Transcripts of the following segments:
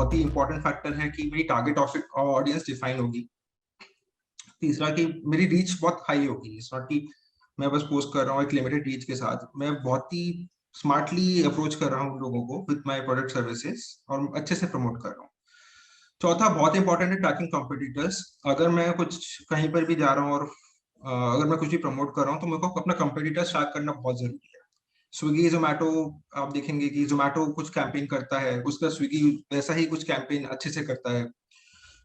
बहुत ही important factor है कि मेरी टारगेट ऑडियंस डिफाइन होगी। तीसरा कि मेरी रीच बहुत हाई होगी, इट्स नॉट कि मैं बस पोस्ट कर रहा हूँ एक लिमिटेड रीच के साथ, मैं बहुत ही स्मार्टली अप्रोच कर रहा हूँ लोगों को विद माय प्रोडक्ट सर्विसेज और अच्छे से प्रमोट कर रहा हूँ। चौथा बहुत इंपॉर्टेंट है ट्रैकिंग कॉम्पिटिटर्स। अगर मैं कुछ कहीं पर भी जा रहा हूँ और अगर मैं कुछ भी प्रमोट कर रहा हूँ तो मेरे को अपना कंपटीटर ट्रैक करना बहुत जरूरी है। स्विगी जोमेटो, आप देखेंगे कि जोमेटो कुछ कैंपेन करता है, उसका स्विगी वैसा ही कुछ कैंपेन अच्छे से करता है।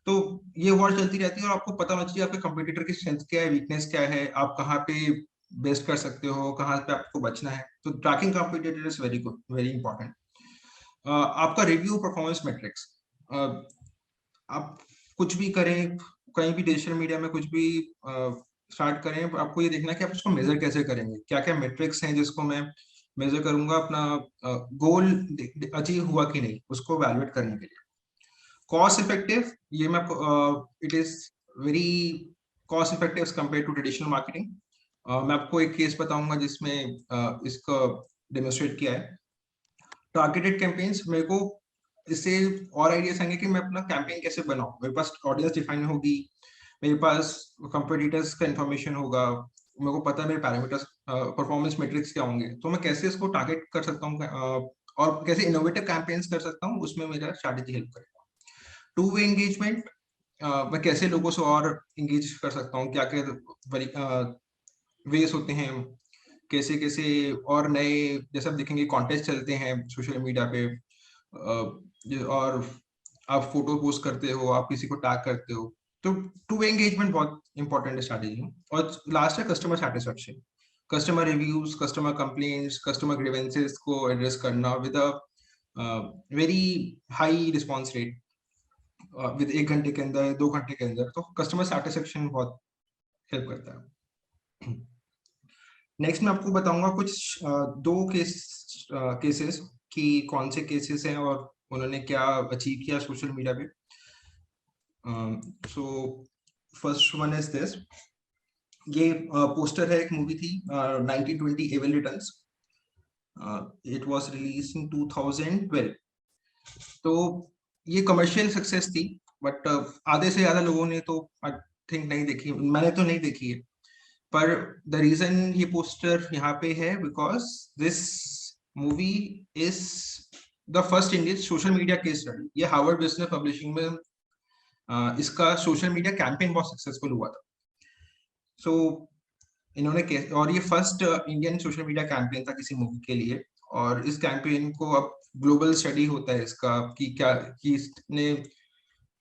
तो ये वॉर चलती रहती है और आपको पता होना चाहिए आपके कंपटीटर की स्ट्रेंथ क्या है, वीकनेस क्या है, आप कहाँ पे बेस्ट कर सकते हो, कहाँ पे आपको बचना है। तो tracking competitor is very good, very important. आपका रिव्यू परफॉर्मेंस मेट्रिक्स, आप कुछ भी करें, कहीं भी डिजिटल मीडिया में कुछ भी स्टार्ट करें, आपको ये देखना है कि आप उसको मेजर कैसे करेंगे, क्या क्या मेट्रिक्स हैं जिसको मैं मेजर करूंगा अपना गोल अचीव हुआ कि नहीं, उसको वैल्यूएट करने के लिए। कॉस्ट इफेक्टिव, ये मैं it is very cost effective as compare to traditional marketing. मैं आपको एक केस बताऊंगा जिसमें इसका डेमोन्स्ट्रेट किया है। टारगेटेड कैंपेन्स, मेरे को इससे और आइडियाज आएंगे कि मैं अपना कैंपेन कैसे बनाऊं। मेरे पास ऑडियंस डिफाइन होगी, मेरे पास कंपटीटर्स का इंफॉर्मेशन होगा, मेरे को पता है मेरे पैरामीटर्स परफॉर्मेंस मैट्रिक्स क्या होंगे, तो मैं कैसे इसको टारगेट कर सकता हूँ और कैसे इनोवेटिव कैंपेन्स कर सकता हूँ, उसमें मेरा स्ट्रैटेजी हेल्प करेगा। टू वे एंगेजमेंट, मैं कैसे लोगों से और इंगेज कर सकता हूँ, क्या क्या वेज होते हैं, कैसे कैसे और नए, जैसे आप देखेंगे कॉन्टेस्ट चलते हैं सोशल मीडिया पे, और आप फोटो पोस्ट करते हो, आप किसी को टैग करते हो, तो टू वे एंगेजमेंट बहुत इंपॉर्टेंट स्ट्रैटेजी है। और लास्ट है customer satisfaction, customer reviews, customer complaints, customer grievances को एड्रेस करना with a very high response rate, with 1 घंटे के अंदर, 2 घंटे के अंदर, तो कस्टमर सेटिस्फेक्शन बहुत हेल्प करता है। नेक्स्ट मैं आपको बताऊंगा कुछ दो केसेस कि कौन से केसेस हैं और उन्होंने क्या अचीव किया सोशल मीडिया पे। So first one is this, ये पोस्टर है, एक मूवी थी 1920 evil returns, it was release in 2012। तो ये कमर्शियल सक्सेस थी, बट आधे से ज्यादा लोगों ने तो आई थिंक नहीं देखी, मैंने तो नहीं देखी है। पर द रीजन ये पोस्टर यहाँ पे है because this movie is the first Indian social media case study. ये हार्वर्ड बिजनेस पब्लिशिंग में इसका सोशल मीडिया कैंपेन बहुत सक्सेसफुल हुआ था। सो इन्होंने और ये first Indian social media campaign था किसी मूवी के लिए, और इस कैंपेन को अब ग्लोबल स्टडी होता है इसका कि क्या, कि इसने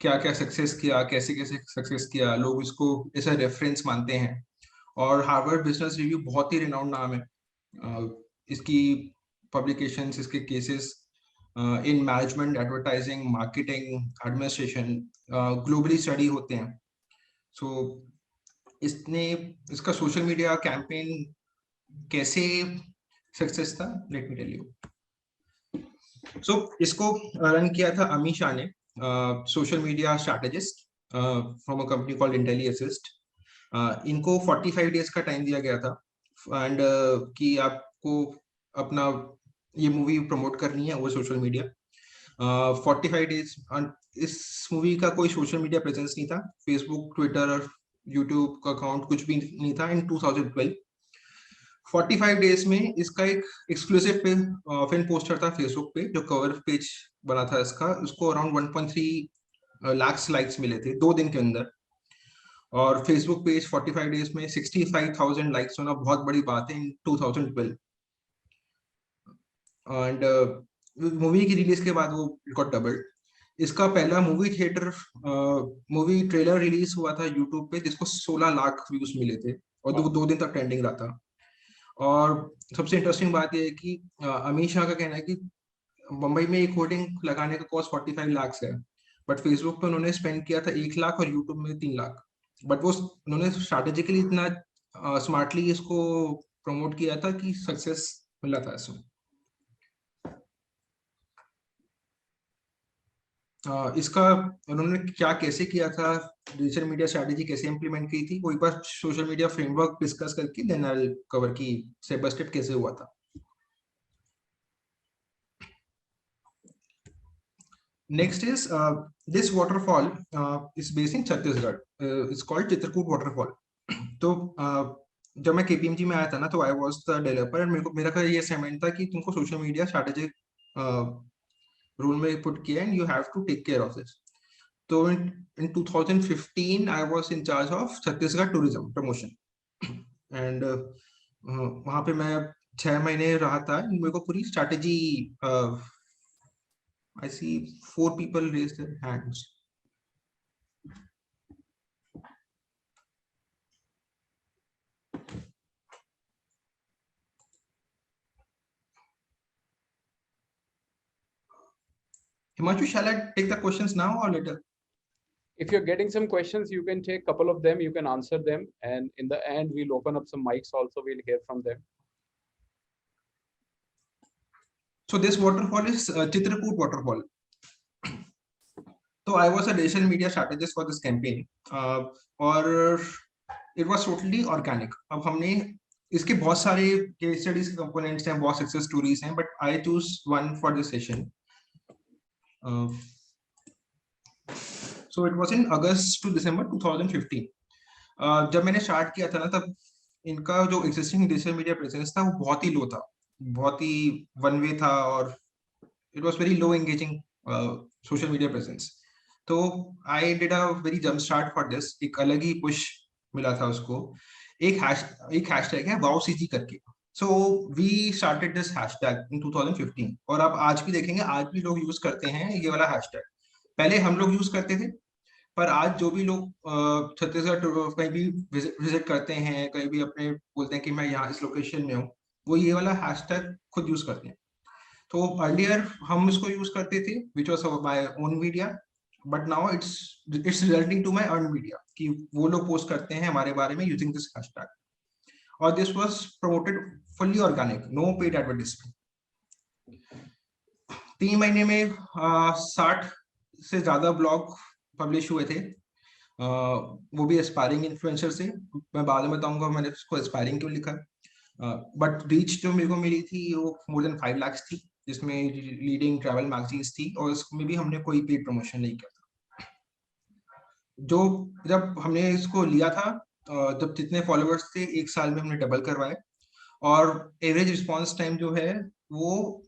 क्या क्या सक्सेस किया, कैसे कैसे सक्सेस किया, लोग इसको ऐसा रेफरेंस मानते हैं। और हार्वर्ड बिजनेस रिव्यू बहुत ही रिनाउंड नाम है, इसकी पब्लिकेशंस, इसके cases in management, advertising, marketing, administration globally study होते हैं। सो इसने, इसका सोशल मीडिया कैंपेन कैसे सक्सेस था, लेट मी टेल यू। सो इसको रन किया था अमी शाह ने, social media strategist from a company called Intelli assist. इनको 45 डेज का टाइम दिया गया था एंड कि आपको अपना ये मूवी प्रमोट करनी है वो सोशल मीडिया। 45 डेज, इस मूवी का कोई सोशल मीडिया प्रेजेंस नहीं था, फेसबुक, ट्विटर और यूट्यूब का अकाउंट कुछ भी नहीं था इन 2012। 45 डेज में इसका एक एक्सक्लूसिव फिल्म पोस्टर था फेसबुक पे, जो कवर पेज बना था इसका, उसको अराउंड 1.3 लाख लाइक्स मिले थे 2 दिन के अंदर। और फेसबुक पेज 45 डेज में 65,000 लाइक्स होना बहुत बड़ी बात है इन 2012। एंड मूवी की रिलीज के बाद वो गॉट डबल्ड। इसका पहला मूवी ट्रेलर रिलीज हुआ था यूट्यूब पे, जिसको 16 लाख व्यूज मिले थे और 2 दिन तक ट्रेंडिंग रहा था। और सबसे इंटरेस्टिंग बात यह है कि अमित शाह का कहना है कि मुंबई में एक होर्डिंग लगाने का कॉस्ट 45 लाख है, बट फेसबुक पे उन्होंने स्पेंड किया था 1 लाख और यूट्यूब में 3 लाख। बट वो उन्होंने स्ट्रैटेजिकली इतना स्मार्टली इसको प्रमोट किया था कि सक्सेस मिला था इसमें। इसका उन्होंने क्या कैसे किया था, डिजिटल मीडिया स्ट्रैटेजी कैसे इंप्लीमेंट की थी, वो एक बार सोशल मीडिया फ्रेमवर्क डिस्कस करके देन आई विल कवर की स्टेप बाय स्टेप कैसे हुआ था। Next is this waterfall is based in Chhattisgarh. It's called Chitrakoot waterfall. तो जब मैं KPMG में आया था ना, तो I was the developer and मेरा का ये असाइनमेंट था कि तुमको सोशल मीडिया स्ट्रैटेजी रूल में पुट किया and you have to take care of this. तो in 2015 I was in charge of Chhattisgarh tourism promotion and वहां पे मैं 6 महीने रहा था. मेरे को पूरी strategy I see 4 people raise their hands. Himanshu, shall I take the questions now or later? If you're getting some questions, you can take a couple of them, you can answer them, and in the end we'll open up some mics also, we'll hear from them. So this waterfall is Chitrakoot waterfall. So I was a digital media strategist for this campaign और it was totally organic. अब हमने इसके बहुत सारे case studies के components हैं, बहुत success stories हैं, but I choose one for this session. So it was in August to December 2015. जब मैंने स्टार्ट किया था ना, तब इनका जो existing digital media presence था वो बहुत ही लो था, बहुत ही one way था और it was very low engaging social media presence. तो I did a very jump start for this. एक अलग ही push मिला था उसको. एक hashtag है WowCG करके. So we started this hashtag in 2015 और अब आज भी देखेंगे, आज भी लोग यूज करते हैं ये वाला hashtag. पहले हम लोग यूज करते थे, पर आज जो भी लोग छत्तीसगढ़ कहीं भी विजिट करते हैं, कहीं भी अपने बोलते हैं कि मैं यहाँ इस लोकेशन में हूँ, वो ये वाला हैशटैग खुद यूज करते हैं. तो अर्लियर हम इसको यूज करते थे which was my own media, but now it's resulting to my earn media कि वो लोग पोस्ट करते हैं हमारे बारे में यूजिंग दिस हैशटैग. और this was promoted fully organic, no paid advertisement. 3 महीने में 60 से ज्यादा ब्लॉग पब्लिश हुए थे, वो भी एस्पायरिंग इन्फ्लुएंसर से. मैं बाद में बताऊंगा मैंने उसको एस्पायरिंग क्यों लिखा. बट रीच जो मेरे को मिली थी वो मोर देन 5 लाख थी, जिसमें लीडिंग ट्रैवल मैगजीन्स थी और उसमें भी हमने कोई पेड प्रमोशन नहीं किया था. जो जब हमने इसको लिया था, जब जितने फॉलोअर्स थे 1 साल में हमने डबल करवाए और एवरेज रिस्पॉन्स टाइम जो है वो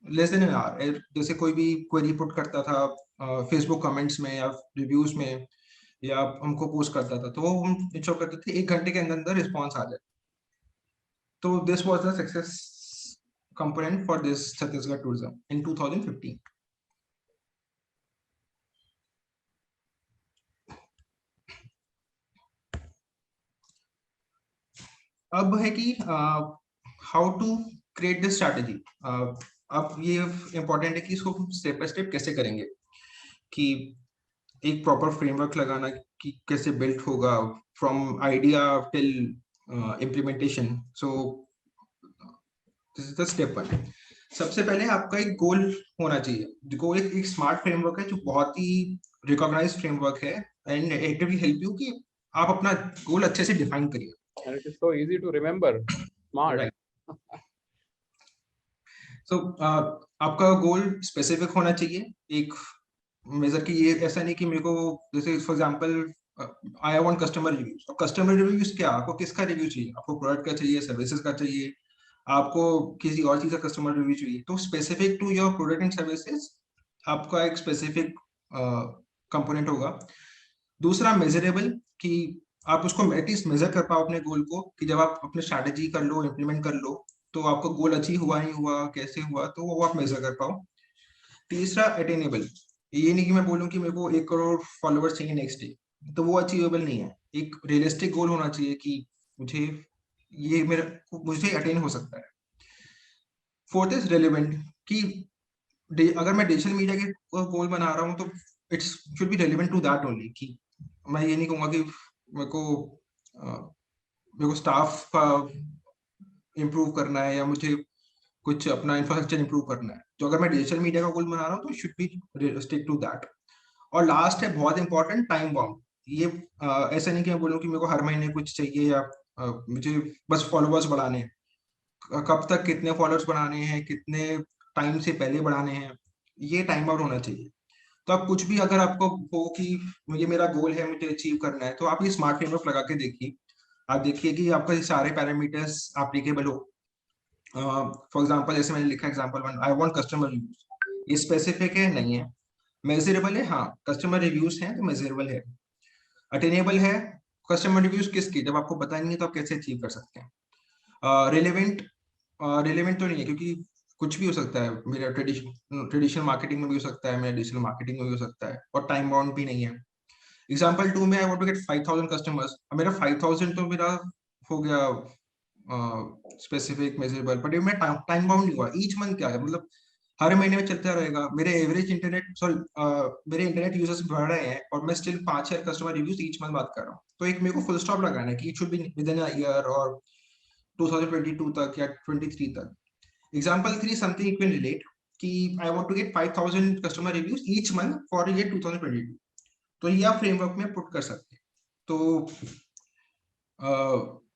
लेस देन एन आवर. जैसे कोई भी क्वेरी पुट करता था फेसबुक कमेंट्स में या रिव्यूज में या हमको पोस्ट करता था, तो हम इंश्योर करते थे 1 घंटे के अंदर अंदर रिस्पॉन्स आ जाए. तो this was the success component for this Chhattisgarh tourism in 2015. अब है कि how to create this strategy. अब ये important है कि इसको स्टेप बाय स्टेप कैसे करेंगे, कि एक प्रॉपर फ्रेमवर्क लगाना कि कैसे बिल्ड होगा from idea till implementation. So this is the step 1. सबसे पहले आपका एक गोल होना चाहिए. गोल एक स्मार्ट फ्रेमवर्क है जो बहुत ही रिकॉग्नाइज्ड फ्रेमवर्क है and it will help you कि आप अपना गोल अच्छे से डिफाइन करिए. And it is so easy to remember. Smart. Right. So आपका गोल स्पेसिफिक होना चाहिए. एक मेजर की ये ऐसा नहीं कि मेरे को जैसे for example I want customer reviews. और कस्टमर रिव्यूज क्या, आपको किसका रिव्यू चाहिए? आपको प्रोडक्ट का चाहिए, सर्विसेज का चाहिए, आपको किसी और चीज का कस्टमर रिव्यू चाहिए? तो specific to your product and services आपका एक स्पेसिफिक कंपोनेंट होगा. दूसरा मेजरेबल, कि आप उसको एटलीस्ट मेजर कर पाओ अपने गोल को, कि जब आप अपने स्ट्रैटेजी कर लो, इम्प्लीमेंट कर लो, तो आपका गोल अचीव हुआ नहीं हुआ, कैसे हुआ, तो वो आप मेजर कर पाओ. तीसरा अटेनेबल. ये नहीं कि मैं बोलूं कि मेरे को 1 करोड़ फॉलोअर्स चाहिए नेक्स्ट डे, तो वो अचीवेबल नहीं है. एक रियलिस्टिक गोल होना चाहिए कि मुझे अटेन हो सकता है. फोर्थ इज रेलेवेंट, कि अगर मैं डिजिटल मीडिया के गोल बना रहा हूँ तो it's should be relevant to that only. कि मैं ये नहीं कहूंगा कि मेरे को स्टाफ का इम्प्रूव करना है या मुझे कुछ अपना इंफ्रास्ट्रक्चर इंप्रूव करना है. तो अगर मैं डिजिटल मीडिया का गोल बना रहा हूँ तो should be stick to that. और लास्ट है बहुत इंपॉर्टेंट, टाइम बाउंड. ये ऐसा नहीं कि मैं बोलूँ कि मेरे को हर महीने कुछ चाहिए या मुझे बस फॉलोअर्स बढ़ाने हैं. कब तक कितने फॉलोअर्स बढ़ाने हैं, कितने टाइम से पहले बढ़ाने हैं, ये टाइम बाउंड होना चाहिए. तो आप कुछ भी अगर आपको हो कि ये मेरा गोल है, मुझे अचीव करना है, तो आप ये स्मार्ट फ्रेमवर्क लगा के देखिए। आप देखिए कि आपका ये सारे पैरामीटर्स एप्लीकेबल हो। फॉर एग्जांपल जैसे मैंने लिखा example 1, I want customer reviews, ये स्पेसिफिक है नहीं है? मेजरेबल है, हाँ कस्टमर रिव्यूज हैं तो मेजरेबल है। अटेनेबल है, कस्टमर रिव्यूज किसकी, जब आपको पता नहीं है तो आप कैसे अचीव कर सकते हैं? रिलेवेंट, रिलेवेंट तो नहीं है क्योंकि कुछ भी हो सकता है, मेरा ट्रेडिशनल मार्केटिंग में भी हो सकता है, मेरा डिजिटल मार्केटिंग में भी हो सकता है, और टाइम बाउंड भी नहीं है। एग्जाम्पल 2 में I want to get 5000 customers, अब मेरा 5000 तो मेरा हो गया स्पेसिफिक मेजरेबल, बट ये मैं टाइम बाउंड नहीं हुआ। ईच मंथ क्या है, मतलब हर महीने में चलता रहेगा। मेरे एवरेज इंटरनेट, सॉरी मेरे इंटरनेट यूजर्स बढ़ रहे हैं और मैं still 5 customer reviews each month बात कर रहा हूँ। तो एक मेरे को फुल स्टॉप लगाना है कि it should be within a year और 2022 तक या 23 तक। Example 3 something you can relate कि I want to get 5000 customer reviews each month for year 2022। तो ये आप फ्रेमवर्क में पुट कर सकते हैं। तो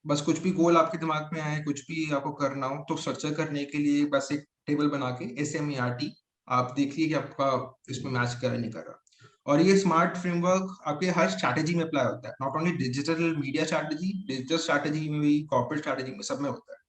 बस कुछ भी गोल आपके दिमाग में आए, कुछ भी आपको करना हो, तो स्ट्रक्चर करने के लिए बस एक टेबल बना के SMART आप देखिए कि आपका इसमें मैच कर नहीं कर रहा। और ये स्मार्ट फ्रेमवर्क आपके हर स्ट्रैटेजी में अप्लाई होता है, not only digital media strategy, digital strategy में भी, कॉर्पोरेट स्ट्रैटेजी में, सब में होता है।